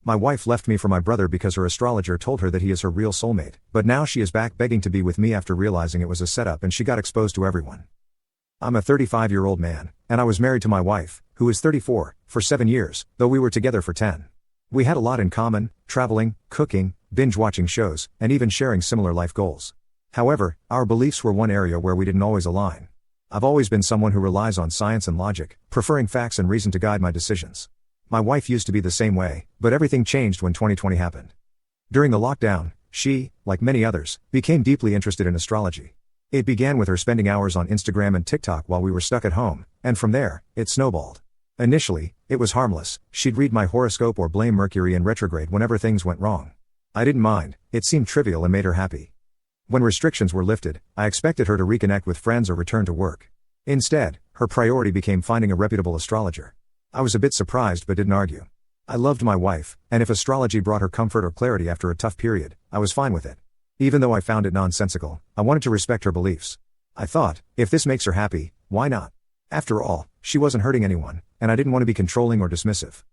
My wife left me for my brother because her astrologer told her that he is her real soulmate, but now she is back begging to be with me after realizing it was a setup and she got exposed to everyone. I'm a 35-year-old man, and I was married to my wife, who is 34, for 7 years, though we were together for 10. We had a lot in common: traveling, cooking, binge-watching shows, and even sharing similar life goals. However, our beliefs were one area where we didn't always align. I've always been someone who relies on science and logic, preferring facts and reason to guide my decisions. My wife used to be the same way, but everything changed when 2020 happened. During the lockdown, she, like many others, became deeply interested in astrology. It began with her spending hours on Instagram and TikTok while we were stuck at home, and from there, it snowballed. Initially, it was harmless. She'd read my horoscope or blame Mercury in retrograde whenever things went wrong. I didn't mind, it seemed trivial and made her happy. When restrictions were lifted, I expected her to reconnect with friends or return to work. Instead, her priority became finding a reputable astrologer. I was a bit surprised but didn't argue. I loved my wife, and if astrology brought her comfort or clarity after a tough period, I was fine with it. Even though I found it nonsensical, I wanted to respect her beliefs. I thought, if this makes her happy, why not? After all, she wasn't hurting anyone, and I didn't want to be controlling or dismissive.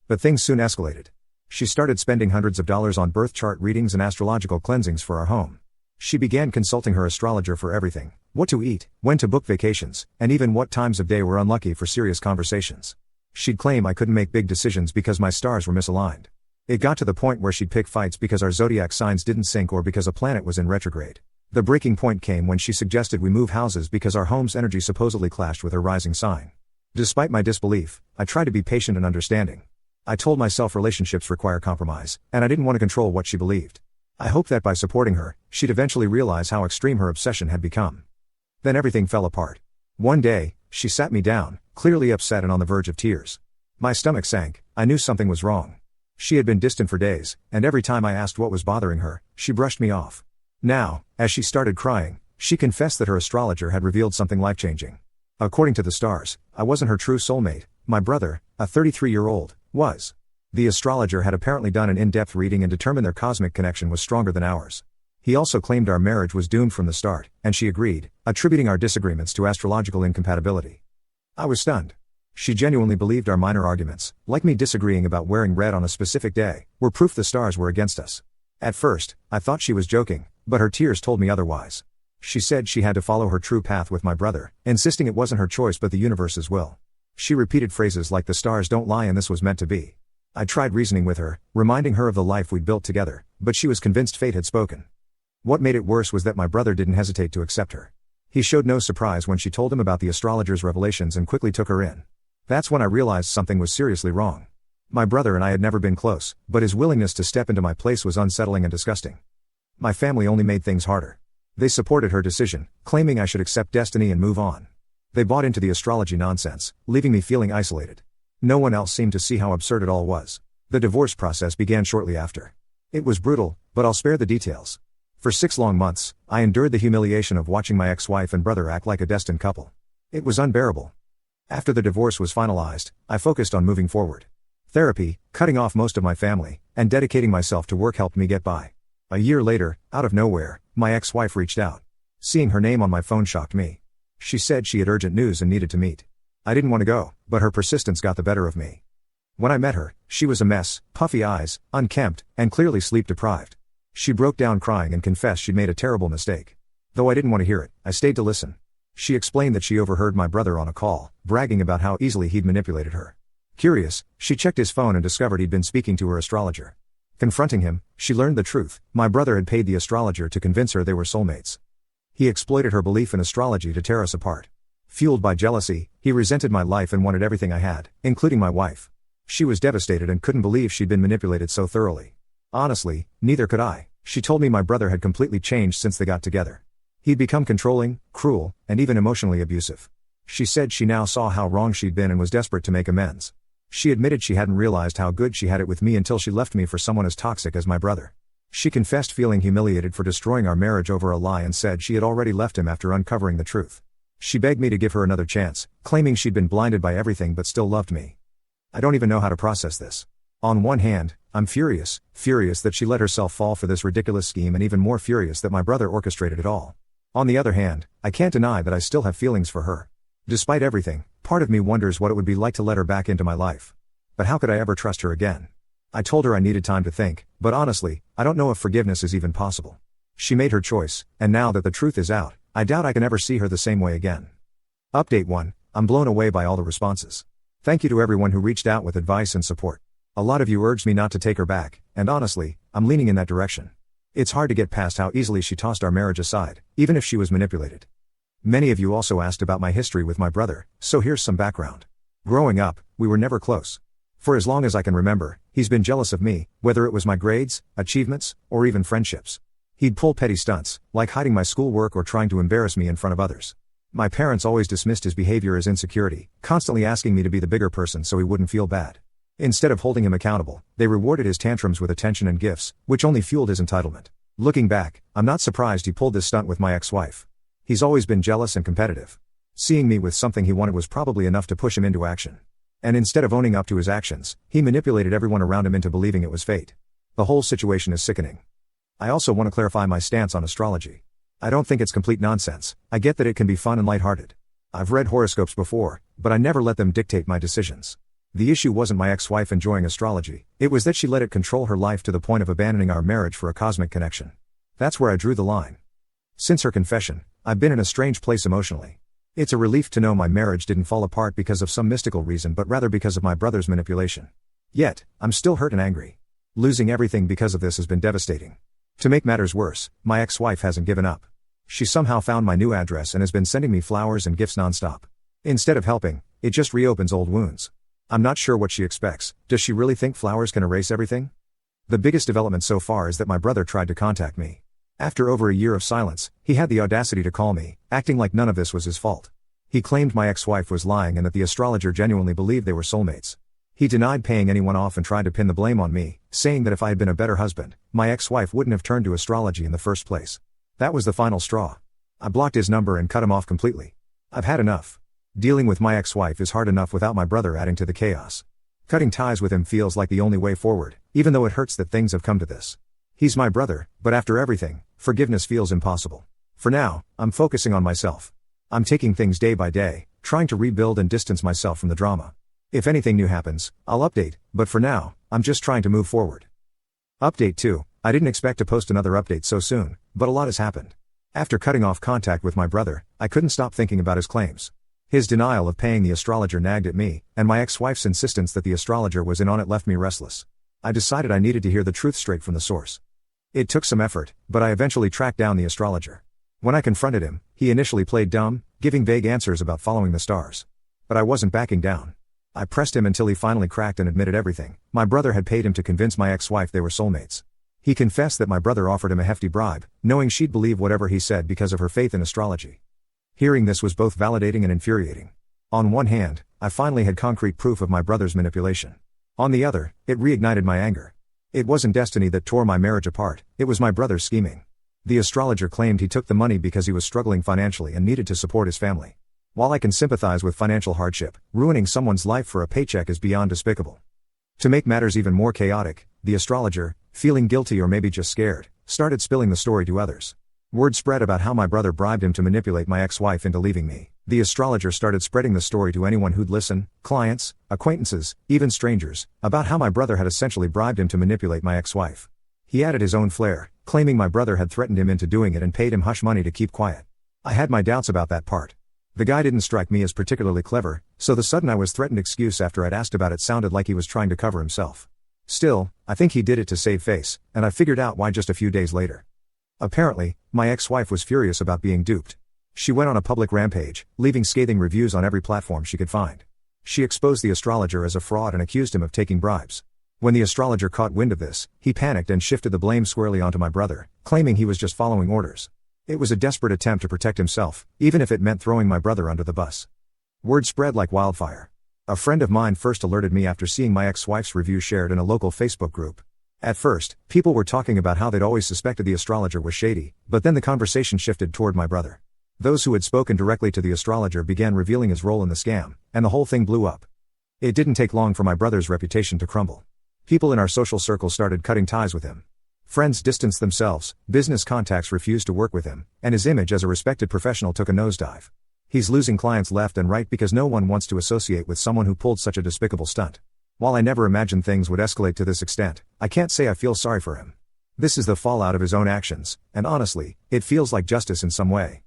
But things soon escalated. She started spending hundreds of dollars on birth chart readings and astrological cleansings for our home. She began consulting her astrologer for everything: what to eat, when to book vacations, and even what times of day were unlucky for serious conversations. She'd claim I couldn't make big decisions because my stars were misaligned. It got to the point where she'd pick fights because our zodiac signs didn't sync or because a planet was in retrograde. The breaking point came when she suggested we move houses because our home's energy supposedly clashed with her rising sign. Despite my disbelief, I tried to be patient and understanding. I told myself relationships require compromise, and I didn't want to control what she believed. I hoped that by supporting her, she'd eventually realize how extreme her obsession had become. Then everything fell apart. One day, she sat me down, clearly upset and on the verge of tears. My stomach sank. I knew something was wrong. She had been distant for days, and every time I asked what was bothering her, she brushed me off. Now, as she started crying, she confessed that her astrologer had revealed something life-changing. According to the stars, I wasn't her true soulmate. My brother, a 33-year-old, was. The astrologer had apparently done an in-depth reading and determined their cosmic connection was stronger than ours. He also claimed our marriage was doomed from the start, and she agreed, attributing our disagreements to astrological incompatibility. I was stunned. She genuinely believed our minor arguments, like me disagreeing about wearing red on a specific day, were proof the stars were against us. At first, I thought she was joking, but her tears told me otherwise. She said she had to follow her true path with my brother, insisting it wasn't her choice but the universe's will. She repeated phrases like "the stars don't lie and this was meant to be." I tried reasoning with her, reminding her of the life we'd built together, but she was convinced fate had spoken. What made it worse was that my brother didn't hesitate to accept her. He showed no surprise when she told him about the astrologer's revelations and quickly took her in. That's when I realized something was seriously wrong. My brother and I had never been close, but his willingness to step into my place was unsettling and disgusting. My family only made things harder. They supported her decision, claiming I should accept destiny and move on. They bought into the astrology nonsense, leaving me feeling isolated. No one else seemed to see how absurd it all was. The divorce process began shortly after. It was brutal, but I'll spare the details. For 6 long months, I endured the humiliation of watching my ex-wife and brother act like a destined couple. It was unbearable. After the divorce was finalized, I focused on moving forward. Therapy, cutting off most of my family, and dedicating myself to work helped me get by. A year later, out of nowhere, my ex-wife reached out. Seeing her name on my phone shocked me. She said she had urgent news and needed to meet. I didn't want to go, but her persistence got the better of me. When I met her, she was a mess, puffy eyes, unkempt, and clearly sleep-deprived. She broke down crying and confessed she'd made a terrible mistake. Though I didn't want to hear it, I stayed to listen. She explained that she overheard my brother on a call, bragging about how easily he'd manipulated her. Curious, she checked his phone and discovered he'd been speaking to her astrologer. Confronting him, she learned the truth. My brother had paid the astrologer to convince her they were soulmates. He exploited her belief in astrology to tear us apart. Fueled by jealousy, he resented my life and wanted everything I had, including my wife. She was devastated and couldn't believe she'd been manipulated so thoroughly. Honestly, neither could I. She told me my brother had completely changed since they got together. He'd become controlling, cruel, and even emotionally abusive. She said she now saw how wrong she'd been and was desperate to make amends. She admitted she hadn't realized how good she had it with me until she left me for someone as toxic as my brother. She confessed feeling humiliated for destroying our marriage over a lie and said she had already left him after uncovering the truth. She begged me to give her another chance, claiming she'd been blinded by everything but still loved me. I don't even know how to process this. On one hand, I'm furious that she let herself fall for this ridiculous scheme, and even more furious that my brother orchestrated it all. On the other hand, I can't deny that I still have feelings for her. Despite everything, part of me wonders what it would be like to let her back into my life. But how could I ever trust her again? I told her I needed time to think, but honestly, I don't know if forgiveness is even possible. She made her choice, and now that the truth is out, I doubt I can ever see her the same way again. Update 1. I'm blown away by all the responses. Thank you to everyone who reached out with advice and support. A lot of you urged me not to take her back, and honestly, I'm leaning in that direction. It's hard to get past how easily she tossed our marriage aside, even if she was manipulated. Many of you also asked about my history with my brother, so here's some background. Growing up, we were never close. For as long as I can remember, he's been jealous of me, whether it was my grades, achievements, or even friendships. He'd pull petty stunts, like hiding my schoolwork or trying to embarrass me in front of others. My parents always dismissed his behavior as insecurity, constantly asking me to be the bigger person so he wouldn't feel bad. Instead of holding him accountable, they rewarded his tantrums with attention and gifts, which only fueled his entitlement. Looking back, I'm not surprised he pulled this stunt with my ex-wife. He's always been jealous and competitive. Seeing me with something he wanted was probably enough to push him into action. And instead of owning up to his actions, he manipulated everyone around him into believing it was fate. The whole situation is sickening. I also want to clarify my stance on astrology. I don't think it's complete nonsense. I get that it can be fun and lighthearted. I've read horoscopes before, but I never let them dictate my decisions. The issue wasn't my ex-wife enjoying astrology, it was that she let it control her life to the point of abandoning our marriage for a cosmic connection. That's where I drew the line. Since her confession, I've been in a strange place emotionally. It's a relief to know my marriage didn't fall apart because of some mystical reason but rather because of my brother's manipulation. Yet, I'm still hurt and angry. Losing everything because of this has been devastating. To make matters worse, my ex-wife hasn't given up. She somehow found my new address and has been sending me flowers and gifts nonstop. Instead of helping, it just reopens old wounds. I'm not sure what she expects. Does she really think flowers can erase everything? The biggest development so far is that my brother tried to contact me. After over a year of silence, he had the audacity to call me, acting like none of this was his fault. He claimed my ex-wife was lying and that the astrologer genuinely believed they were soulmates. He denied paying anyone off and tried to pin the blame on me, saying that if I had been a better husband, my ex-wife wouldn't have turned to astrology in the first place. That was the final straw. I blocked his number and cut him off completely. I've had enough. Dealing with my ex-wife is hard enough without my brother adding to the chaos. Cutting ties with him feels like the only way forward, even though it hurts that things have come to this. He's my brother, but after everything, forgiveness feels impossible. For now, I'm focusing on myself. I'm taking things day by day, trying to rebuild and distance myself from the drama. If anything new happens, I'll update, but for now, I'm just trying to move forward. Update 2. I didn't expect to post another update so soon, but a lot has happened. After cutting off contact with my brother, I couldn't stop thinking about his claims. His denial of paying the astrologer nagged at me, and my ex-wife's insistence that the astrologer was in on it left me restless. I decided I needed to hear the truth straight from the source. It took some effort, but I eventually tracked down the astrologer. When I confronted him, he initially played dumb, giving vague answers about following the stars. But I wasn't backing down. I pressed him until he finally cracked and admitted everything. My brother had paid him to convince my ex-wife they were soulmates. He confessed that my brother offered him a hefty bribe, knowing she'd believe whatever he said because of her faith in astrology. Hearing this was both validating and infuriating. On one hand, I finally had concrete proof of my brother's manipulation. On the other, it reignited my anger. It wasn't destiny that tore my marriage apart, it was my brother's scheming. The astrologer claimed he took the money because he was struggling financially and needed to support his family. While I can sympathize with financial hardship, ruining someone's life for a paycheck is beyond despicable. To make matters even more chaotic, the astrologer, feeling guilty or maybe just scared, started spilling the story to others. Word spread about how my brother bribed him to manipulate my ex-wife into leaving me. The astrologer started spreading the story to anyone who'd listen, clients, acquaintances, even strangers, about how my brother had essentially bribed him to manipulate my ex-wife. He added his own flair, claiming my brother had threatened him into doing it and paid him hush money to keep quiet. I had my doubts about that part. The guy didn't strike me as particularly clever, so the sudden I was threatened excuse after I'd asked about it sounded like he was trying to cover himself. Still, I think he did it to save face, and I figured out why just a few days later. Apparently, my ex-wife was furious about being duped. She went on a public rampage, leaving scathing reviews on every platform she could find. She exposed the astrologer as a fraud and accused him of taking bribes. When the astrologer caught wind of this, he panicked and shifted the blame squarely onto my brother, claiming he was just following orders. It was a desperate attempt to protect himself, even if it meant throwing my brother under the bus. Word spread like wildfire. A friend of mine first alerted me after seeing my ex-wife's review shared in a local Facebook group. At first, people were talking about how they'd always suspected the astrologer was shady, but then the conversation shifted toward my brother. Those who had spoken directly to the astrologer began revealing his role in the scam, and the whole thing blew up. It didn't take long for my brother's reputation to crumble. People in our social circle started cutting ties with him. Friends distanced themselves, business contacts refused to work with him, and his image as a respected professional took a nosedive. He's losing clients left and right because no one wants to associate with someone who pulled such a despicable stunt. While I never imagined things would escalate to this extent, I can't say I feel sorry for him. This is the fallout of his own actions, and honestly, it feels like justice in some way.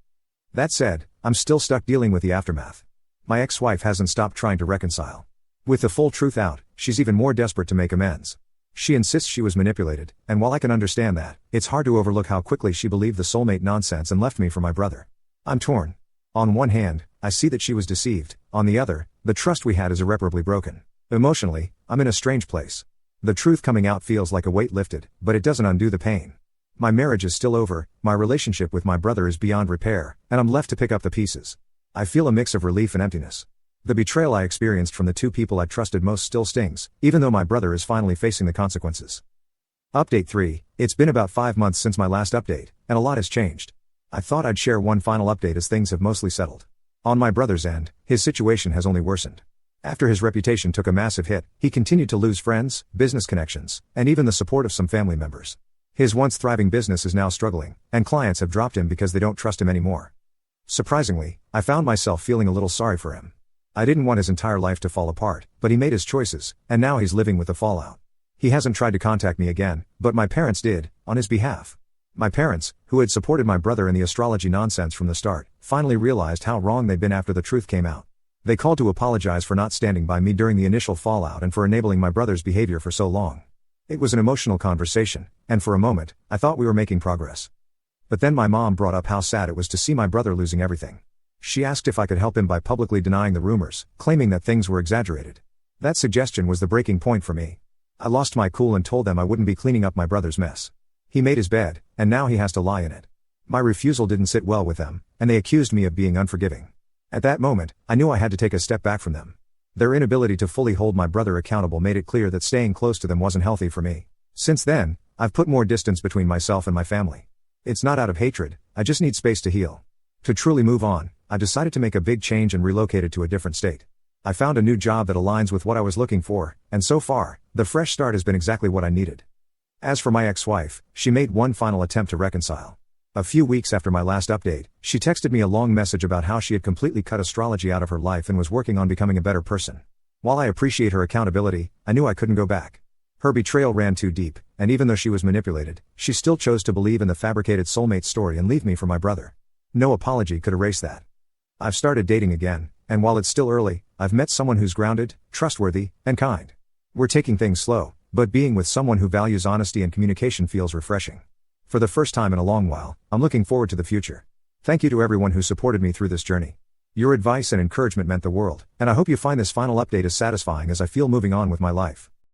That said, I'm still stuck dealing with the aftermath. My ex-wife hasn't stopped trying to reconcile. With the full truth out, she's even more desperate to make amends. She insists she was manipulated, and while I can understand that, it's hard to overlook how quickly she believed the soulmate nonsense and left me for my brother. I'm torn. On one hand, I see that she was deceived, on the other, the trust we had is irreparably broken. Emotionally, I'm in a strange place. The truth coming out feels like a weight lifted, but it doesn't undo the pain. My marriage is still over, my relationship with my brother is beyond repair, and I'm left to pick up the pieces. I feel a mix of relief and emptiness. The betrayal I experienced from the two people I trusted most still stings, even though my brother is finally facing the consequences. Update 3, it's been about 5 months since my last update, and a lot has changed. I thought I'd share one final update as things have mostly settled. On my brother's end, his situation has only worsened. After his reputation took a massive hit, he continued to lose friends, business connections, and even the support of some family members. His once thriving business is now struggling, and clients have dropped him because they don't trust him anymore. Surprisingly, I found myself feeling a little sorry for him. I didn't want his entire life to fall apart, but he made his choices, and now he's living with the fallout. He hasn't tried to contact me again, but my parents did, on his behalf. My parents, who had supported my brother in the astrology nonsense from the start, finally realized how wrong they'd been after the truth came out. They called to apologize for not standing by me during the initial fallout and for enabling my brother's behavior for so long. It was an emotional conversation, and for a moment, I thought we were making progress. But then my mom brought up how sad it was to see my brother losing everything. She asked if I could help him by publicly denying the rumors, claiming that things were exaggerated. That suggestion was the breaking point for me. I lost my cool and told them I wouldn't be cleaning up my brother's mess. He made his bed, and now he has to lie in it. My refusal didn't sit well with them, and they accused me of being unforgiving. At that moment, I knew I had to take a step back from them. Their inability to fully hold my brother accountable made it clear that staying close to them wasn't healthy for me. Since then, I've put more distance between myself and my family. It's not out of hatred, I just need space to heal. To truly move on, I decided to make a big change and relocated to a different state. I found a new job that aligns with what I was looking for, and so far, the fresh start has been exactly what I needed. As for my ex-wife, she made one final attempt to reconcile. A few weeks after my last update, she texted me a long message about how she had completely cut astrology out of her life and was working on becoming a better person. While I appreciate her accountability, I knew I couldn't go back. Her betrayal ran too deep, and even though she was manipulated, she still chose to believe in the fabricated soulmate story and leave me for my brother. No apology could erase that. I've started dating again, and while it's still early, I've met someone who's grounded, trustworthy, and kind. We're taking things slow, but being with someone who values honesty and communication feels refreshing. For the first time in a long while, I'm looking forward to the future. Thank you to everyone who supported me through this journey. Your advice and encouragement meant the world, and I hope you find this final update as satisfying as I feel moving on with my life.